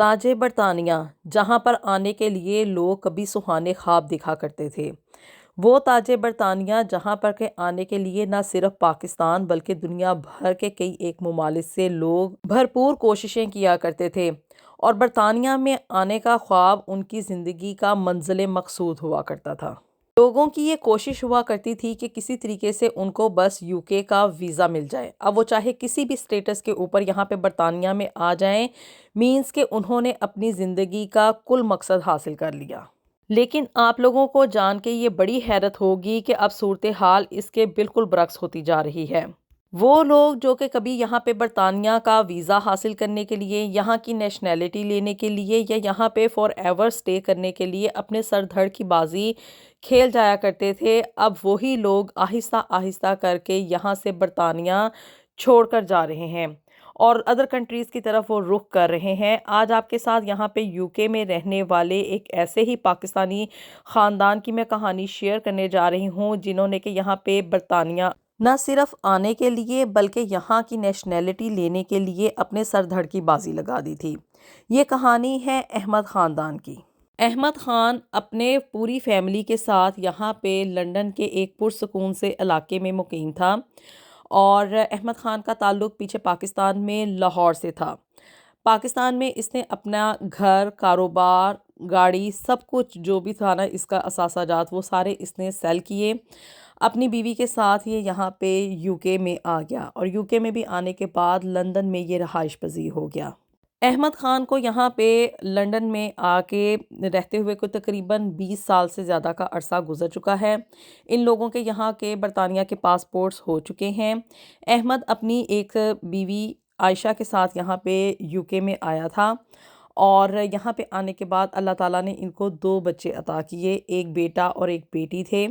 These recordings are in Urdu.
تاج برطانیہ، جہاں پر آنے کے لیے لوگ کبھی سہانے خواب دیکھا کرتے تھے، وہ تاج برطانیہ جہاں پر کے آنے کے لیے نہ صرف پاکستان بلکہ دنیا بھر کے کئی ایک ممالک سے لوگ بھرپور کوششیں کیا کرتے تھے، اور برطانیہ میں آنے کا خواب ان کی زندگی کا منزل مقصود ہوا کرتا تھا۔ لوگوں کی یہ کوشش ہوا کرتی تھی کہ کسی طریقے سے ان کو بس UK کا ویزا مل جائے، اب وہ چاہے کسی بھی سٹیٹس کے اوپر یہاں پہ برطانیہ میں آ جائیں، مینز کہ انہوں نے اپنی زندگی کا کل مقصد حاصل کر لیا۔ لیکن آپ لوگوں کو جان کے یہ بڑی حیرت ہوگی کہ اب صورتحال اس کے بالکل برعکس ہوتی جا رہی ہے۔ وہ لوگ جو کہ کبھی یہاں پہ برطانیہ کا ویزا حاصل کرنے کے لیے، یہاں کی نیشنلٹی لینے کے لیے یا یہاں پہ فار ایور سٹے کرنے کے لیے اپنے سر دھڑ کی بازی کھیل جایا کرتے تھے، اب وہی لوگ آہستہ آہستہ کر کے یہاں سے برطانیہ چھوڑ کر جا رہے ہیں اور ادر کنٹریز کی طرف وہ رخ کر رہے ہیں۔ آج آپ کے ساتھ یہاں پہ UK میں رہنے والے ایک ایسے ہی پاکستانی خاندان کی میں کہانی شیئر کرنے جا رہی ہوں، جنہوں نے کہ یہاں پہ برطانیہ نہ صرف آنے کے لیے بلکہ یہاں کی نیشنلٹی لینے کے لیے اپنے سر دھڑ کی بازی لگا دی تھی۔ یہ کہانی ہے احمد خاندان کی۔ احمد خان اپنے پوری فیملی کے ساتھ یہاں پہ لندن کے ایک پرسکون سے علاقے میں مقیم تھا، اور احمد خان کا تعلق پیچھے پاکستان میں لاہور سے تھا۔ پاکستان میں اس نے اپنا گھر، کاروبار، گاڑی، سب کچھ جو بھی تھا نا اس کا اثاثہ جات، وہ سارے اس نے سیل کیے۔ اپنی بیوی کے ساتھ یہ یہاں پہ UK میں آ گیا، اور UK میں بھی آنے کے بعد لندن میں یہ رہائش پذیر ہو گیا۔ احمد خان کو یہاں پہ لندن میں آ کے رہتے ہوئے کو تقریباً 20 سال سے زیادہ کا عرصہ گزر چکا ہے۔ ان لوگوں کے یہاں کے برطانیہ کے پاسپورٹس ہو چکے ہیں۔ احمد اپنی ایک بیوی عائشہ کے ساتھ یہاں پہ UK میں آیا تھا، اور یہاں پہ آنے کے بعد اللہ تعالیٰ نے ان کو 2 بچے عطا کیے، ایک بیٹا اور ایک بیٹی تھے۔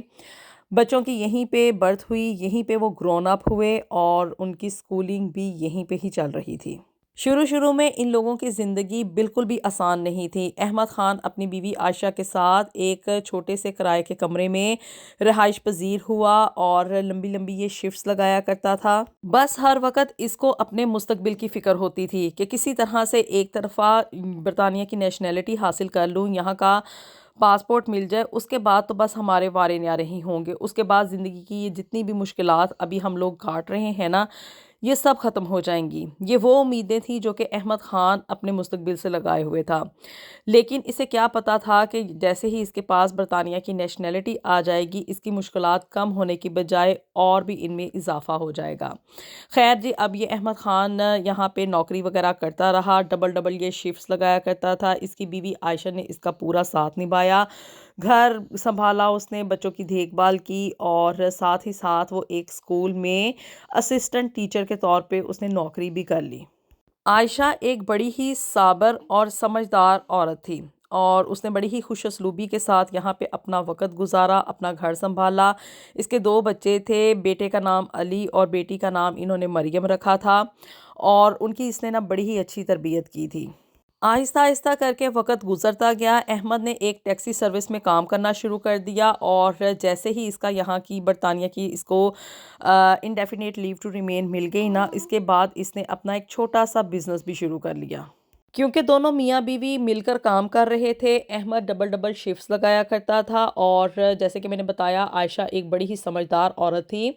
بچوں کی یہیں پہ برتھ ہوئی، یہیں پہ وہ گرون اپ ہوئے، اور ان کی سکولنگ بھی یہیں پہ ہی چل رہی تھی۔ شروع میں ان لوگوں کی زندگی بالکل بھی آسان نہیں تھی۔ احمد خان اپنی بیوی عائشہ کے ساتھ ایک چھوٹے سے کرائے کے کمرے میں رہائش پذیر ہوا، اور لمبی لمبی یہ شفٹس لگایا کرتا تھا۔ بس ہر وقت اس کو اپنے مستقبل کی فکر ہوتی تھی کہ کسی طرح سے ایک طرفہ برطانیہ کی نیشنلٹی حاصل کر لوں، یہاں کا پاسپورٹ مل جائے، اس کے بعد تو بس ہمارے وارے نیارے ہی ہوں گے، اس کے بعد زندگی کی یہ جتنی بھی مشکلات ابھی ہم لوگ کاٹ رہے ہیں نا، یہ سب ختم ہو جائیں گی۔ یہ وہ امیدیں تھیں جو کہ احمد خان اپنے مستقبل سے لگائے ہوئے تھا، لیکن اسے کیا پتا تھا کہ جیسے ہی اس کے پاس برطانیہ کی نیشنلٹی آ جائے گی، اس کی مشکلات کم ہونے کی بجائے اور بھی ان میں اضافہ ہو جائے گا۔ خیر جی، اب یہ احمد خان یہاں پہ نوکری وغیرہ کرتا رہا، ڈبل یہ شفٹس لگایا کرتا تھا۔ اس کی بیوی عائشہ نے اس کا پورا ساتھ نبھایا، گھر سنبھالا اس نے، بچوں کی دیکھ بھال کی، اور ساتھ ہی ساتھ وہ ایک سکول میں اسسٹنٹ ٹیچر کے طور پہ اس نے نوکری بھی کر لی۔ عائشہ ایک بڑی ہی صابر اور سمجھدار عورت تھی، اور اس نے بڑی ہی خوش اسلوبی کے ساتھ یہاں پہ اپنا وقت گزارا، اپنا گھر سنبھالا۔ اس کے 2 بچے تھے، بیٹے کا نام علی اور بیٹی کا نام انہوں نے مریم رکھا تھا، اور ان کی اس نے نا بڑی ہی اچھی تربیت کی تھی۔ آہستہ آہستہ کر کے وقت گزرتا گیا، احمد نے ایک ٹیکسی سروس میں کام کرنا شروع کر دیا، اور جیسے ہی اس کا یہاں کی برطانیہ کی اس کو انڈیفینیٹ لیو ٹو ریمین مل گئی نا، اس کے بعد اس نے اپنا ایک چھوٹا سا بزنس بھی شروع کر لیا۔ کیونکہ دونوں میاں بیوی مل کر کام کر رہے تھے، احمد ڈبل شفٹس لگایا کرتا تھا، اور جیسے کہ میں نے بتایا عائشہ ایک بڑی ہی سمجھدار عورت تھی،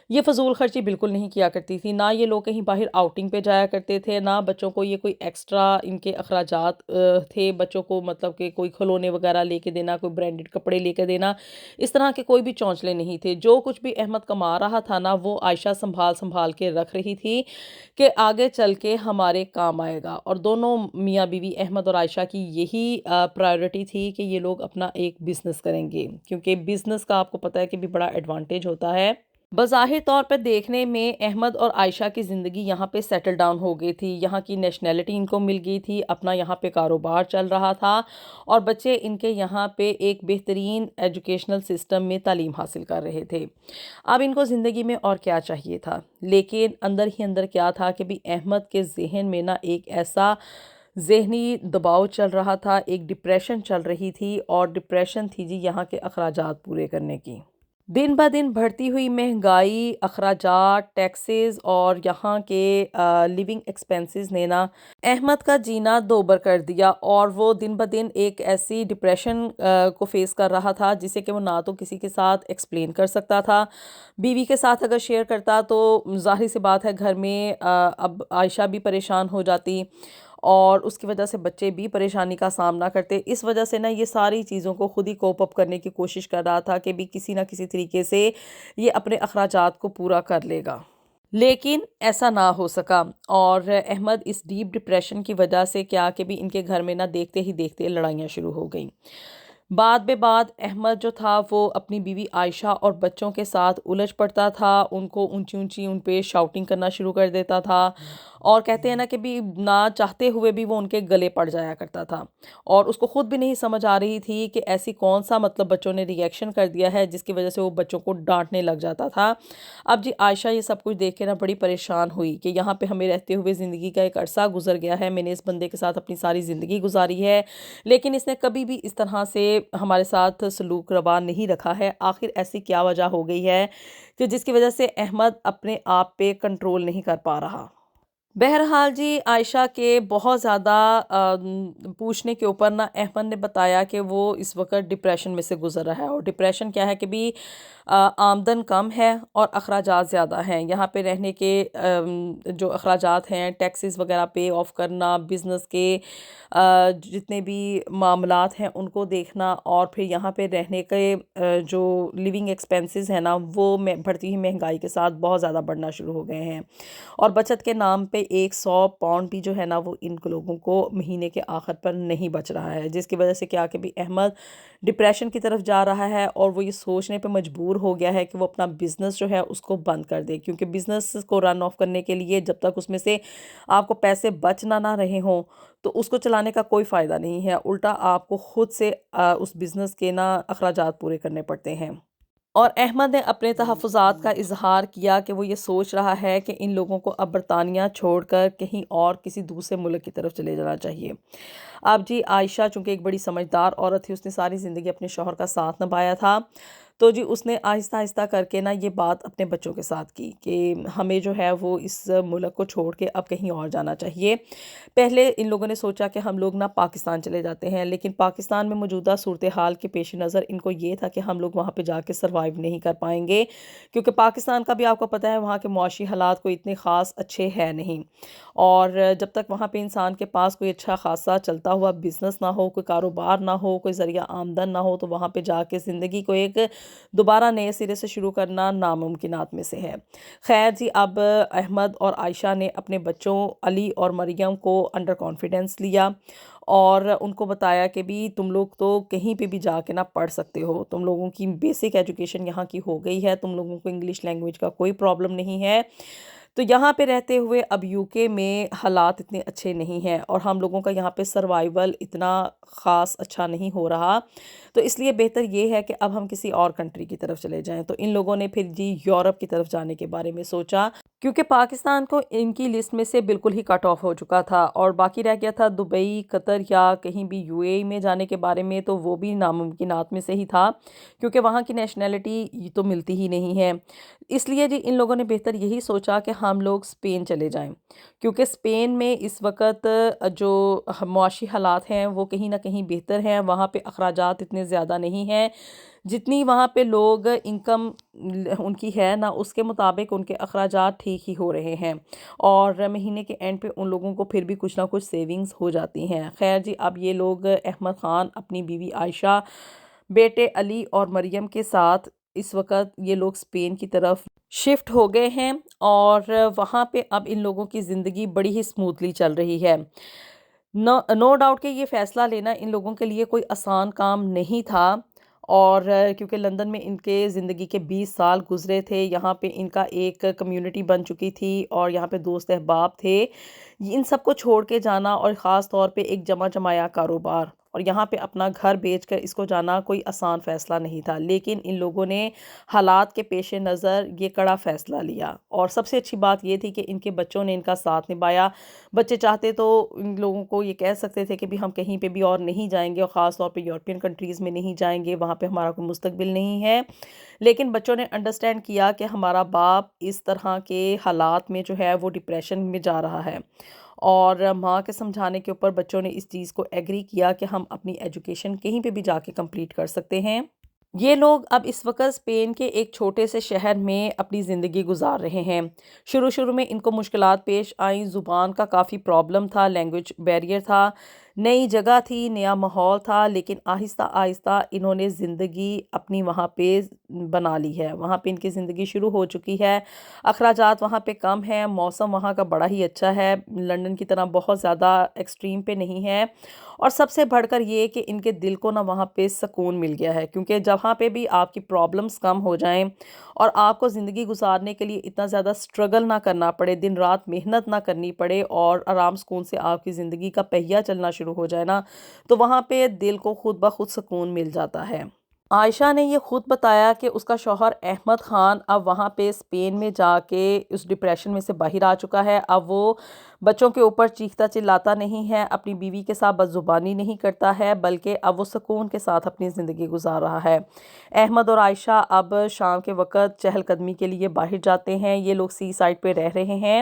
یہ فضول خرچی بالکل نہیں کیا کرتی تھی، نہ یہ لوگ کہیں باہر آؤٹنگ پہ جایا کرتے تھے، نہ بچوں کو یہ کوئی ایکسٹرا ان کے اخراجات تھے، بچوں کو مطلب کہ کوئی کھلونے وغیرہ لے کے دینا، کوئی برانڈڈ کپڑے لے کے دینا، اس طرح کے کوئی بھی چونچلے نہیں تھے۔ جو کچھ بھی احمد کما رہا تھا نا، وہ عائشہ سنبھال کے رکھ رہی تھی کہ آگے چل کے ہمارے کام آئے گا، اور دونوں میاں بیوی احمد اور عائشہ کی یہی پرائیورٹی تھی کہ یہ لوگ اپنا ایک بزنس کریں گے، کیونکہ بزنس کا آپ کو پتہ ہے کہ بھی بڑا ایڈوانٹیج ہوتا ہے۔ بظاہر طور پر دیکھنے میں احمد اور عائشہ کی زندگی یہاں پہ سیٹل ڈاؤن ہو گئی تھی، یہاں کی نیشنلٹی ان کو مل گئی تھی، اپنا یہاں پہ کاروبار چل رہا تھا، اور بچے ان کے یہاں پہ ایک بہترین ایجوکیشنل سسٹم میں تعلیم حاصل کر رہے تھے۔ اب ان کو زندگی میں اور کیا چاہیے تھا، لیکن اندر ہی اندر کیا تھا کہ بھی احمد کے ذہن میں نا ایک ایسا ذہنی دباؤ چل رہا تھا، ایک ڈپریشن چل رہی تھی، اور ڈپریشن تھی جی یہاں کے اخراجات پورے کرنے کی۔ دن بہ دن بڑھتی ہوئی مہنگائی، اخراجات، ٹیکسز اور یہاں کے لیونگ ایکسپینسز نے نا احمد کا جینا دوبر کر دیا، اور وہ دن بہ دن ایک ایسی ڈپریشن کو فیس کر رہا تھا جسے کہ وہ نہ تو کسی کے ساتھ ایکسپلین کر سکتا تھا۔ بیوی کے ساتھ اگر شیئر کرتا تو ظاہر سی بات ہے گھر میں اب عائشہ بھی پریشان ہو جاتی، اور اس کی وجہ سے بچے بھی پریشانی کا سامنا کرتے۔ اس وجہ سے نا یہ ساری چیزوں کو خود ہی کوپ اپ کرنے کی کوشش کر رہا تھا کہ بھی کسی نہ کسی طریقے سے یہ اپنے اخراجات کو پورا کر لے گا، لیکن ایسا نہ ہو سکا، اور احمد اس ڈیپ ڈپریشن کی وجہ سے کیا کہ بھی ان کے گھر میں نہ دیکھتے ہی دیکھتے لڑائیاں شروع ہو گئیں۔ بعد بے بعد احمد جو تھا وہ اپنی بیوی عائشہ اور بچوں کے ساتھ الجھ پڑتا تھا، ان کو اونچی اونچی ان پہ شاؤٹنگ کرنا شروع کر دیتا تھا، اور کہتے ہیں نا کہ بھی نہ چاہتے ہوئے بھی وہ ان کے گلے پڑ جایا کرتا تھا، اور اس کو خود بھی نہیں سمجھ آ رہی تھی کہ ایسی کون سا مطلب بچوں نے ری ایکشن کر دیا ہے جس کی وجہ سے وہ بچوں کو ڈانٹنے لگ جاتا تھا۔ اب جی عائشہ یہ سب کچھ دیکھ کے نا بڑی پریشان ہوئی کہ یہاں پہ ہمیں رہتے ہوئے زندگی کا ایک عرصہ گزر گیا ہے، میں نے اس بندے کے ساتھ اپنی ساری زندگی گزاری ہے، لیکن اس نے کبھی بھی اس طرح سے ہمارے ساتھ سلوک روا نہیں رکھا ہے، آخر ایسی کیا وجہ ہو گئی ہے کہ جس کی وجہ سے احمد اپنے آپ پہ کنٹرول نہیں کر پا رہا۔ بہرحال جی عائشہ کے بہت زیادہ پوچھنے کے اوپر نا احمد نے بتایا کہ وہ اس وقت ڈپریشن میں سے گزر رہا ہے، اور ڈپریشن کیا ہے کہ بھی آمدن کم ہے اور اخراجات زیادہ ہیں، یہاں پہ رہنے کے جو اخراجات ہیں، ٹیکسز وغیرہ پے آف کرنا، بزنس کے جتنے بھی معاملات ہیں ان کو دیکھنا، اور پھر یہاں پہ رہنے کے جو لیونگ ایکسپینسز ہیں نا وہ بڑھتی ہوئی مہنگائی کے ساتھ بہت زیادہ بڑھنا شروع ہو گئے ہیں، اور بچت کے نام پہ 100 پاؤنڈ بھی جو ہے نا وہ ان لوگوں کو مہینے کے آخر پر نہیں بچ رہا ہے، جس کی وجہ سے کیا کہ بھی احمد ڈپریشن کی طرف جا رہا ہے، اور وہ یہ سوچنے پہ مجبور ہو گیا ہے کہ وہ اپنا بزنس جو ہے اس کو بند کر دے، کیونکہ بزنس کو رن آف کرنے کے لیے جب تک اس میں سے آپ کو پیسے بچ نہ رہے ہوں تو اس کو چلانے کا کوئی فائدہ نہیں ہے، الٹا آپ کو خود سے اس بزنس کے نا اخراجات پورے کرنے پڑتے ہیں۔ اور احمد نے اپنے تحفظات کا اظہار کیا کہ وہ یہ سوچ رہا ہے کہ ان لوگوں کو اب برطانیہ چھوڑ کر کہیں اور کسی دوسرے ملک کی طرف چلے جانا چاہیے۔ اب جی عائشہ چونکہ ایک بڑی سمجھدار عورت تھی، اس نے ساری زندگی اپنے شوہر کا ساتھ نبھایا تھا، تو جی اس نے آہستہ آہستہ کر کے نا یہ بات اپنے بچوں کے ساتھ کی کہ ہمیں جو ہے وہ اس ملک کو چھوڑ کے اب کہیں اور جانا چاہیے۔ پہلے ان لوگوں نے سوچا کہ ہم لوگ نا پاکستان چلے جاتے ہیں، لیکن پاکستان میں موجودہ صورتحال کے پیش نظر ان کو یہ تھا کہ ہم لوگ وہاں پہ جا کے سروائیو نہیں کر پائیں گے، کیونکہ پاکستان کا بھی آپ کو پتہ ہے وہاں کے معاشی حالات کوئی اتنے خاص اچھے ہیں نہیں، اور جب تک وہاں پہ انسان کے پاس کوئی اچھا خاصا چلتا ہوا بزنس نہ ہو، کوئی کاروبار نہ ہو، کوئی ذریعہ آمدن نہ ہو، تو وہاں پہ جا کے زندگی کو ایک دوبارہ نئے سرے سے شروع کرنا ناممکنات میں سے ہے۔ خیر جی اب احمد اور عائشہ نے اپنے بچوں علی اور مریم کو انڈر کانفیڈنس لیا، اور ان کو بتایا کہ بھی تم لوگ تو کہیں پہ بھی جا کے نہ پڑھ سکتے ہو، تم لوگوں کی بیسک ایجوکیشن یہاں کی ہو گئی ہے، تم لوگوں کو انگلش لینگویج کا کوئی پرابلم نہیں ہے، تو یہاں پہ رہتے ہوئے اب UK میں حالات اتنے اچھے نہیں ہیں، اور ہم لوگوں کا یہاں پہ سروائیول اتنا خاص اچھا نہیں ہو رہا، تو اس لیے بہتر یہ ہے کہ اب ہم کسی اور کنٹری کی طرف چلے جائیں۔ تو ان لوگوں نے پھر جی یورپ کی طرف جانے کے بارے میں سوچا، کیونکہ پاکستان کو ان کی لسٹ میں سے بالکل ہی کٹ آف ہو چکا تھا، اور باقی رہ گیا تھا دبئی، قطر یا کہیں بھی UAE میں جانے کے بارے میں، تو وہ بھی ناممکنات میں سے ہی تھا، کیونکہ وہاں کی نیشنلٹی تو ملتی ہی نہیں ہے۔ اس لیے جی ان لوگوں نے بہتر یہی سوچا کہ ہم لوگ اسپین چلے جائیں، کیونکہ اسپین میں اس وقت جو معاشی حالات ہیں وہ کہیں نہ کہیں بہتر ہیں، وہاں پہ اخراجات اتنے زیادہ نہیں ہیں، جتنی وہاں پہ لوگ انکم ان کی ہے نا اس کے مطابق ان کے اخراجات ٹھیک ہی ہو رہے ہیں، اور مہینے کے اینڈ پہ ان لوگوں کو پھر بھی کچھ نہ کچھ سیونگز ہو جاتی ہیں۔ خیر جی اب یہ لوگ احمد خان اپنی بیوی عائشہ، بیٹے علی اور مریم کے ساتھ اس وقت یہ لوگ اسپین کی طرف شفٹ ہو گئے ہیں، اور وہاں پہ اب ان لوگوں کی زندگی بڑی ہی سموتھلی چل رہی ہے۔ نو ڈاؤٹ کہ یہ فیصلہ لینا ان لوگوں کے لیے کوئی آسان کام نہیں تھا، اور کیونکہ لندن میں ان کے زندگی کے 20 سال گزرے تھے، یہاں پہ ان کا ایک کمیونٹی بن چکی تھی، اور یہاں پہ دوست احباب تھے، ان سب کو چھوڑ کے جانا، اور خاص طور پہ ایک جمع جمایا کاروبار، اور یہاں پہ اپنا گھر بیچ کر اس کو جانا کوئی آسان فیصلہ نہیں تھا، لیکن ان لوگوں نے حالات کے پیش نظر یہ کڑا فیصلہ لیا، اور سب سے اچھی بات یہ تھی کہ ان کے بچوں نے ان کا ساتھ نبھایا۔ بچے چاہتے تو ان لوگوں کو یہ کہہ سکتے تھے کہ بھی ہم کہیں پہ بھی اور نہیں جائیں گے، اور خاص طور پہ یورپین کنٹریز میں نہیں جائیں گے، وہاں پہ ہمارا کوئی مستقبل نہیں ہے، لیکن بچوں نے انڈرسٹینڈ کیا کہ ہمارا باپ اس طرح کے حالات میں جو ہے وہ ڈپریشن میں جا رہا ہے، اور ماں کے سمجھانے کے اوپر بچوں نے اس چیز کو ایگری کیا کہ ہم اپنی ایجوکیشن کہیں پہ بھی جا کے کمپلیٹ کر سکتے ہیں۔ یہ لوگ اب اس وقت اسپین کے ایک چھوٹے سے شہر میں اپنی زندگی گزار رہے ہیں۔ شروع میں ان کو مشکلات پیش آئیں، زبان کا کافی پرابلم تھا، لینگویج بیریئر تھا، نئی جگہ تھی، نیا ماحول تھا، لیکن آہستہ آہستہ انہوں نے زندگی اپنی وہاں پہ بنا لی ہے، وہاں پہ ان کی زندگی شروع ہو چکی ہے۔ اخراجات وہاں پہ کم ہیں، موسم وہاں کا بڑا ہی اچھا ہے، لندن کی طرح بہت زیادہ ایکسٹریم پہ نہیں ہے، اور سب سے بڑھ کر یہ کہ ان کے دل کو نہ وہاں پہ سکون مل گیا ہے، کیونکہ جہاں پہ بھی آپ کی پرابلمز کم ہو جائیں اور آپ کو زندگی گزارنے کے لیے اتنا زیادہ سٹرگل نہ کرنا پڑے، دن رات محنت نہ کرنی پڑے، اور آرام سکون سے آپ کی زندگی کا پہیہ چلنا شروع ہو جائے نا، تو وہاں پہ دل کو خود بخود سکون مل جاتا ہے۔ عائشہ نے یہ خود بتایا کہ اس کا شوہر احمد خان اب وہاں پہ اسپین میں جا کے اس ڈپریشن میں سے باہر آ چکا ہے، اب وہ بچوں کے اوپر چیختا چلاتا نہیں ہے، اپنی بیوی کے ساتھ بدزبانی نہیں کرتا ہے، بلکہ اب وہ سکون کے ساتھ اپنی زندگی گزار رہا ہے۔ احمد اور عائشہ اب شام کے وقت چہل قدمی کے لیے باہر جاتے ہیں، یہ لوگ سی سائڈ پہ رہ رہے ہیں۔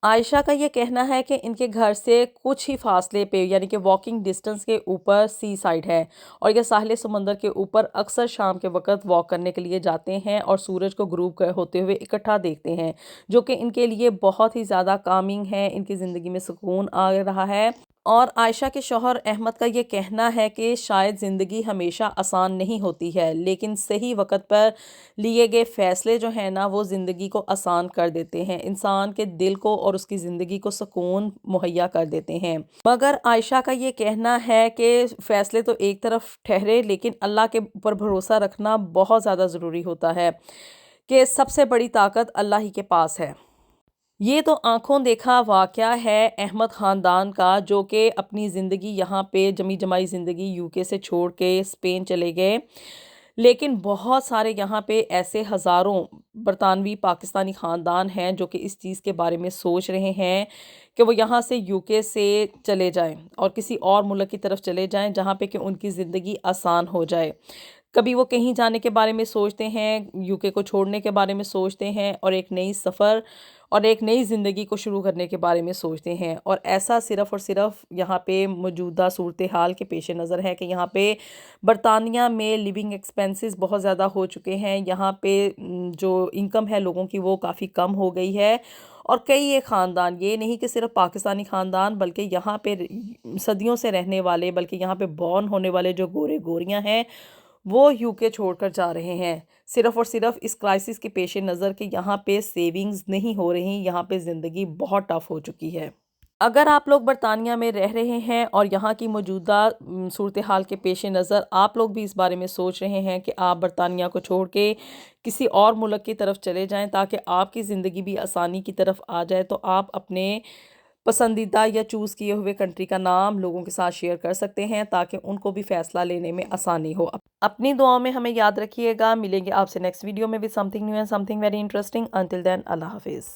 عائشہ کا یہ کہنا ہے کہ ان کے گھر سے کچھ ہی فاصلے پہ، یعنی کہ واکنگ ڈسٹنس کے اوپر سی سائڈ ہے، اور یہ ساحل سمندر کے اوپر اکثر شام کے وقت واک کرنے کے لیے جاتے ہیں اور سورج کو غروب ہوتے ہوئے اکٹھا دیکھتے ہیں، جو کہ ان کے لیے بہت ہی زیادہ کامنگ ہے، ان کی زندگی میں سکون آ رہا ہے۔ اور عائشہ کے شوہر احمد کا یہ کہنا ہے کہ شاید زندگی ہمیشہ آسان نہیں ہوتی ہے، لیکن صحیح وقت پر لیے گئے فیصلے جو ہیں نا، وہ زندگی کو آسان کر دیتے ہیں، انسان کے دل کو اور اس کی زندگی کو سکون مہیا کر دیتے ہیں۔ مگر عائشہ کا یہ کہنا ہے کہ فیصلے تو ایک طرف ٹھہرے، لیکن اللہ کے اوپر بھروسہ رکھنا بہت زیادہ ضروری ہوتا ہے، کہ سب سے بڑی طاقت اللہ ہی کے پاس ہے۔ یہ تو آنکھوں دیکھا واقعہ ہے احمد خاندان کا، جو کہ اپنی زندگی یہاں پہ جمی جمائی زندگی یو کے سے چھوڑ کے اسپین چلے گئے، لیکن بہت سارے یہاں پہ ایسے ہزاروں برطانوی پاکستانی خاندان ہیں جو کہ اس چیز کے بارے میں سوچ رہے ہیں کہ وہ یہاں سے یو کے سے چلے جائیں اور کسی اور ملک کی طرف چلے جائیں، جہاں پہ کہ ان کی زندگی آسان ہو جائے۔ کبھی وہ کہیں جانے کے بارے میں سوچتے ہیں، یو کے کو چھوڑنے کے بارے میں سوچتے ہیں، اور ایک نئی سفر اور ایک نئی زندگی کو شروع کرنے کے بارے میں سوچتے ہیں، اور ایسا صرف اور صرف یہاں پہ موجودہ صورتحال کے پیش نظر ہے کہ یہاں پہ برطانیہ میں لیونگ ایکسپینسز بہت زیادہ ہو چکے ہیں، یہاں پہ جو انکم ہے لوگوں کی وہ کافی کم ہو گئی ہے، اور کئی ایک خاندان، یہ نہیں کہ صرف پاکستانی خاندان، بلکہ یہاں پہ صدیوں سے رہنے والے، بلکہ یہاں پہ بورن ہونے والے جو گورے گوریاں ہیں، وہ یو کے چھوڑ کر جا رہے ہیں، صرف اور صرف اس کرائسس کے پیش نظر کہ یہاں پہ سیونگز نہیں ہو رہی، یہاں پہ زندگی بہت ٹف ہو چکی ہے۔ اگر آپ لوگ برطانیہ میں رہ رہے ہیں اور یہاں کی موجودہ صورتحال کے پیش نظر آپ لوگ بھی اس بارے میں سوچ رہے ہیں کہ آپ برطانیہ کو چھوڑ کے کسی اور ملک کی طرف چلے جائیں تاکہ آپ کی زندگی بھی آسانی کی طرف آ جائے، تو آپ اپنے پسندیدہ یا چوز کیے ہوئے کنٹری کا نام لوگوں کے ساتھ شیئر کر سکتے ہیں تاکہ ان کو بھی فیصلہ لینے میں آسانی ہو۔ اپنی دعاؤں میں ہمیں یاد رکھیے گا، ملیں گے آپ سے نیکسٹ ویڈیو میں with something new and something very interesting. Until then, اللہ حافظ۔